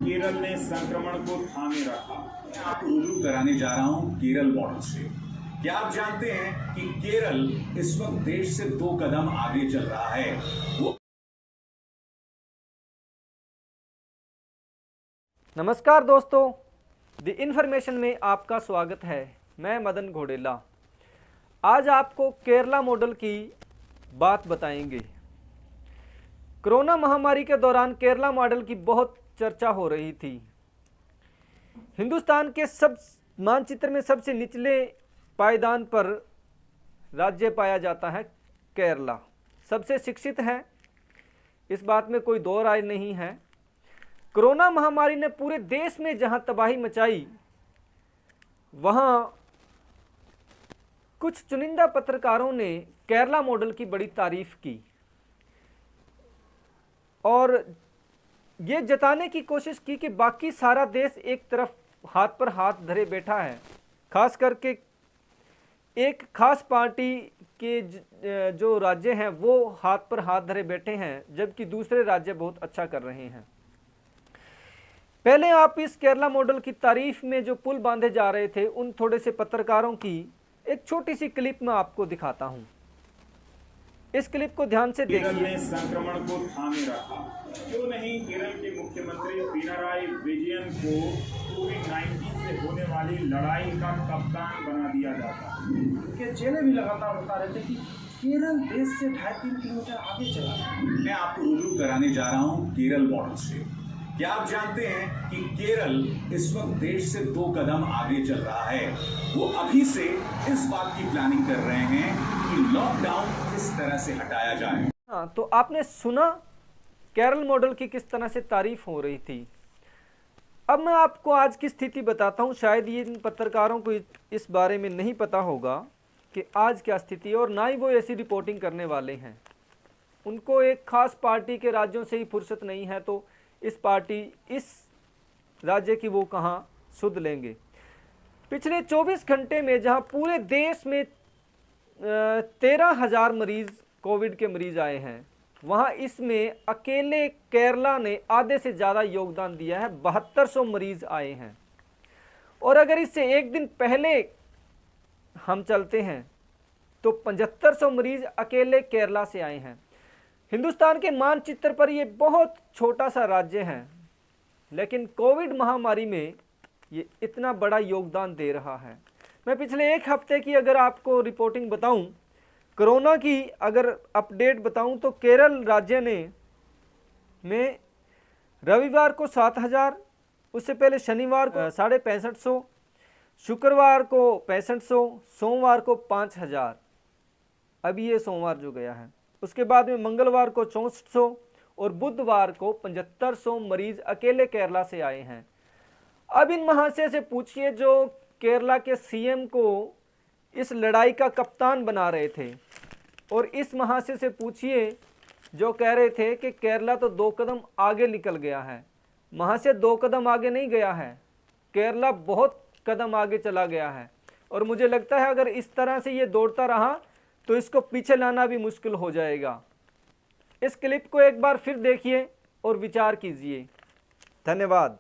केरल ने संक्रमण को थामे रखा। मैं आपको रूबरू कराने जा रहा हूं केरल मॉडल से। क्या आप जानते हैं कि केरल इस वक्त देश से 2 कदम आगे चल रहा है? वो नमस्कार दोस्तों, द इन्फॉर्मेशन में आपका स्वागत है। मैं मदन घोडेला। आज आपको केरला मॉडल की बात बताएंगे। कोरोना महामारी के दौरान केरला मॉडल की बहुत चर्चा हो रही थी। हिंदुस्तान के सब मानचित्र में सबसे निचले पायदान पर राज्य पाया जाता है केरला। सबसे शिक्षित है, इस बात में कोई दो राय नहीं है। कोरोना महामारी ने पूरे देश में जहां तबाही मचाई, वहां कुछ चुनिंदा पत्रकारों ने केरला मॉडल की बड़ी तारीफ की और ये जताने की कोशिश की कि बाकी सारा देश एक तरफ हाथ पर हाथ धरे बैठा है, खास करके एक खास पार्टी के जो राज्य हैं वो हाथ पर हाथ धरे बैठे हैं, जबकि दूसरे राज्य बहुत अच्छा कर रहे हैं। पहले आप इस केरला मॉडल की तारीफ में जो पुल बांधे जा रहे थे, उन थोड़े से पत्रकारों की एक छोटी सी क्लिप में आपको दिखाता हूं। इस क्लिप को ध्यान से देखिए। केरल ने संक्रमण को थामे रखा। क्यों नहीं केरल के मुख्यमंत्री पिनाराई विजयन को कोविड-19 से होने वाली लड़ाई का कप्तान बना दिया जाता? के चेले भी लगातार बता रहे थे कि केरल देश से 2.5-3 किलोमीटर आगे चला है। मैं आपको रूबरू कराने जा रहा हूं केरल मॉडल से। क्या आप जानते हैं कि केरल इस वक्त देश से 2 कदम आगे चल रहा है? वो अभी से इस बात की प्लानिंग कर रहे हैं कि लॉकडाउन किस तरह से हटाया जाए। हाँ, तो आपने सुना केरल मॉडल की किस तरह से तारीफ हो रही थी। अब मैं आपको आज की स्थिति बताता हूँ। शायद ये इन पत्रकारों को इस बारे में नहीं पता होगा कि आज क्या स्थिति है, और ना ही वो ऐसी रिपोर्टिंग करने वाले हैं। उनको एक खास पार्टी के राज्यों से ही फुर्सत नहीं है, तो इस पार्टी इस राज्य की वो कहाँ सुध लेंगे। पिछले 24 घंटे में जहां पूरे देश में 13,000 मरीज कोविड के मरीज आए हैं, वहां इसमें अकेले केरला ने आधे से ज़्यादा योगदान दिया है। 7200 मरीज आए हैं। और अगर इससे एक दिन पहले हम चलते हैं तो 7500 मरीज अकेले केरला से आए हैं। हिंदुस्तान के मानचित्र पर ये बहुत छोटा सा राज्य है, लेकिन कोविड महामारी में ये इतना बड़ा योगदान दे रहा है। मैं पिछले एक हफ्ते की अगर आपको रिपोर्टिंग बताऊं, कोरोना की अगर अपडेट बताऊं, तो केरल राज्य में रविवार को 7000, उससे पहले शनिवार को 6550, शुक्रवार को 6500, सोमवार को 5000, अभी ये सोमवार जो गया है। उसके बाद में मंगलवार को 6400 और बुधवार को 7500 मरीज अकेले केरला से आए हैं। अब इन महाशय से पूछिए जो केरला के सीएम को इस लड़ाई का कप्तान बना रहे थे, और इस महाशय से पूछिए जो कह रहे थे कि केरला तो 2 कदम आगे निकल गया है। महाशय 2 कदम आगे नहीं गया है, केरला बहुत कदम आगे चला गया है। और मुझे लगता है अगर इस तरह से ये दौड़ता रहा तो इसको पीछे लाना भी मुश्किल हो जाएगा। इस क्लिप को एक बार फिर देखिए और विचार कीजिए। धन्यवाद।